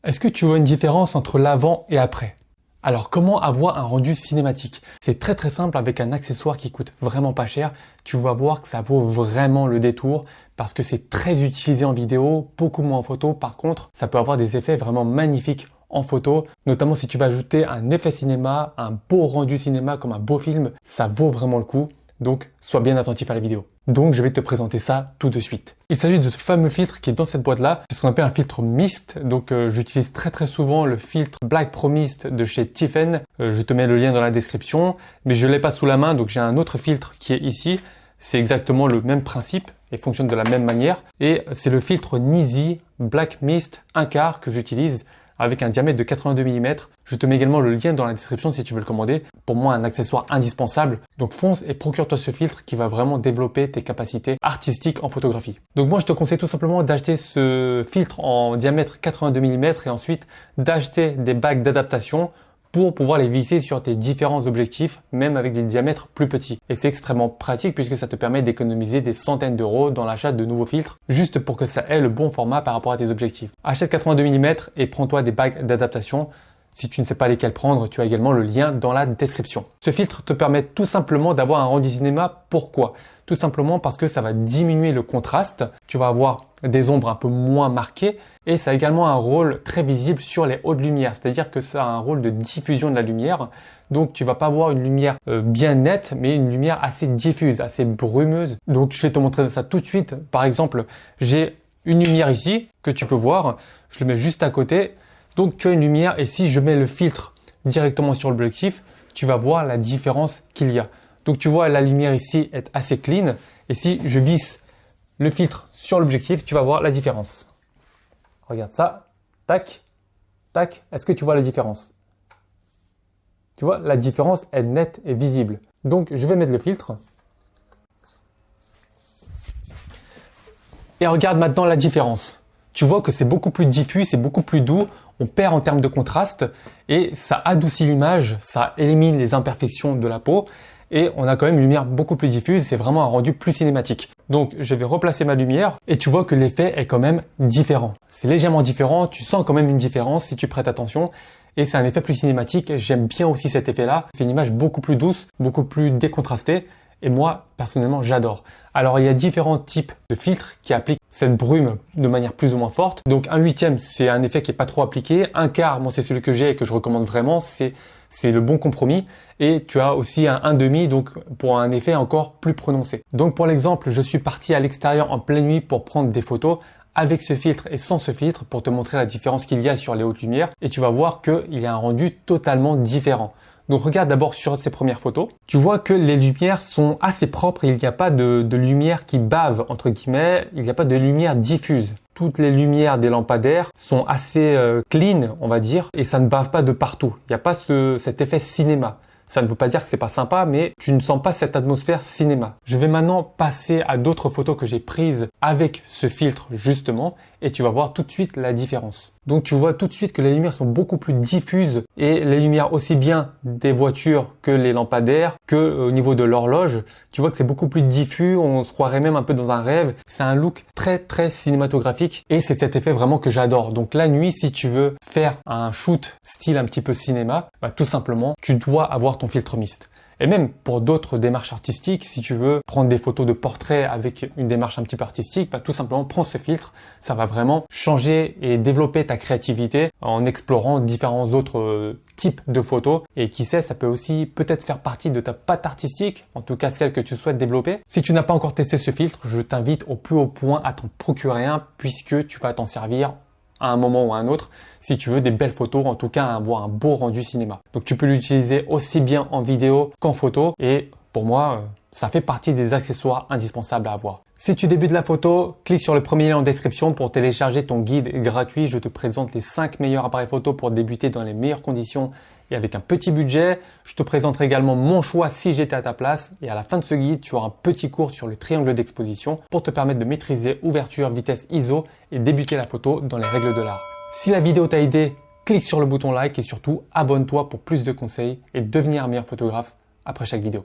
Est-ce que tu vois une différence entre l'avant et après? Alors comment avoir un rendu cinématique? C'est très simple avec un accessoire qui coûte vraiment pas cher. Tu vas voir que ça vaut vraiment le détour parce que c'est très utilisé en vidéo, beaucoup moins en photo. Par contre, ça peut avoir des effets vraiment magnifiques en photo, notamment si tu vas ajouter un effet cinéma, un beau rendu cinéma comme un beau film, ça vaut vraiment le coup. Donc, sois bien attentif à la vidéo. Donc, je vais te présenter ça tout de suite. Il s'agit de ce fameux filtre qui est dans cette boîte-là. C'est ce qu'on appelle un filtre mist. Donc, j'utilise très souvent le filtre Black Pro Mist de chez Tiffen. Je te mets le lien dans la description. Mais je l'ai pas sous la main, donc j'ai un autre filtre qui est ici. C'est exactement le même principe et fonctionne de la même manière. Et c'est le filtre Nisi Black Mist 1/4 que j'utilise avec un diamètre de 82 mm. Je te mets également le lien dans la description si tu veux le commander. Pour moi, un accessoire indispensable. Donc fonce et procure-toi ce filtre qui va vraiment développer tes capacités artistiques en photographie. Donc moi, je te conseille tout simplement d'acheter ce filtre en diamètre 82 mm et ensuite d'acheter des bagues d'adaptation pour pouvoir les visser sur tes différents objectifs, même avec des diamètres plus petits. Et c'est extrêmement pratique puisque ça te permet d'économiser des centaines d'euros dans l'achat de nouveaux filtres, juste pour que ça ait le bon format par rapport à tes objectifs. Achète 82 mm et prends-toi des bagues d'adaptation. Si tu ne sais pas lesquelles prendre, tu as également le lien dans la description. Ce filtre te permet tout simplement d'avoir un rendu cinéma. Pourquoi? Tout simplement parce que ça va diminuer le contraste. Tu vas avoir des ombres un peu moins marquées et ça a également un rôle très visible sur les hautes lumières. C'est-à-dire que ça a un rôle de diffusion de la lumière. Donc tu vas pas avoir une lumière bien nette, mais une lumière assez diffuse, assez brumeuse. Donc je vais te montrer ça tout de suite. Par exemple, j'ai une lumière ici que tu peux voir. Je le mets juste à côté. Donc tu as une lumière et si je mets le filtre directement sur l'objectif, tu vas voir la différence qu'il y a. Donc tu vois la lumière ici est assez clean et si je visse le filtre sur l'objectif, tu vas voir la différence. Regarde ça, tac, tac, est-ce que tu vois la différence? Tu vois, la différence est nette et visible. Donc je vais mettre le filtre. Et regarde maintenant la différence. Tu vois que c'est beaucoup plus diffus, c'est beaucoup plus doux, on perd en termes de contraste et ça adoucit l'image, ça élimine les imperfections de la peau et on a quand même une lumière beaucoup plus diffuse, c'est vraiment un rendu plus cinématique. Donc je vais replacer ma lumière et tu vois que l'effet est quand même différent. C'est légèrement différent, tu sens quand même une différence si tu prêtes attention et c'est un effet plus cinématique, j'aime bien aussi cet effet-là. C'est une image beaucoup plus douce, beaucoup plus décontrastée. Et moi, personnellement, j'adore. Alors, il y a différents types de filtres qui appliquent cette brume de manière plus ou moins forte. Donc, 1/8, c'est un effet qui est pas trop appliqué. 1/4, moi, c'est celui que j'ai et que je recommande vraiment. C'est le bon compromis. Et tu as aussi un 1/2, donc pour un effet encore plus prononcé. Donc, pour l'exemple, je suis parti à l'extérieur en pleine nuit pour prendre des photos avec ce filtre et sans ce filtre pour te montrer la différence qu'il y a sur les hautes lumières. Et tu vas voir qu'il y a un rendu totalement différent. Donc regarde d'abord sur ces premières photos. Tu vois que les lumières sont assez propres. Il n'y a pas de lumière qui bave, entre guillemets. Il n'y a pas de lumière diffuse. Toutes les lumières des lampadaires sont assez clean, on va dire. Et ça ne bave pas de partout. Il n'y a pas cet effet cinéma. Ça ne veut pas dire que c'est pas sympa, mais tu ne sens pas cette atmosphère cinéma. Je vais maintenant passer à d'autres photos que j'ai prises avec ce filtre justement et tu vas voir tout de suite la différence. Donc tu vois tout de suite que les lumières sont beaucoup plus diffuses et les lumières aussi bien des voitures que les lampadaires, que au niveau de l'horloge. Tu vois que c'est beaucoup plus diffus, on se croirait même un peu dans un rêve. C'est un look très cinématographique et c'est cet effet vraiment que j'adore. Donc la nuit, si tu veux faire un shoot style un petit peu cinéma, tout simplement, tu dois avoir ton filtre mist. Et même pour d'autres démarches artistiques, si tu veux prendre des photos de portraits avec une démarche un petit peu artistique, tout simplement prends ce filtre. Ça va vraiment changer et développer ta créativité en explorant différents autres types de photos. Et qui sait, ça peut aussi peut-être faire partie de ta patte artistique, en tout cas celle que tu souhaites développer. Si tu n'as pas encore testé ce filtre, je t'invite au plus haut point à t'en procurer un puisque tu vas t'en servir à un moment ou à un autre, si tu veux des belles photos, en tout cas avoir un beau rendu cinéma. Donc tu peux l'utiliser aussi bien en vidéo qu'en photo et pour moi, ça fait partie des accessoires indispensables à avoir. Si tu débutes la photo, clique sur le premier lien en description pour télécharger ton guide gratuit. Je te présente les 5 meilleurs appareils photo pour débuter dans les meilleures conditions et avec un petit budget. Je te présenterai également mon choix si j'étais à ta place. Et à la fin de ce guide, tu auras un petit cours sur le triangle d'exposition pour te permettre de maîtriser ouverture, vitesse, ISO et débuter la photo dans les règles de l'art. Si la vidéo t'a aidé, clique sur le bouton like et surtout abonne-toi pour plus de conseils et devenir un meilleur photographe après chaque vidéo.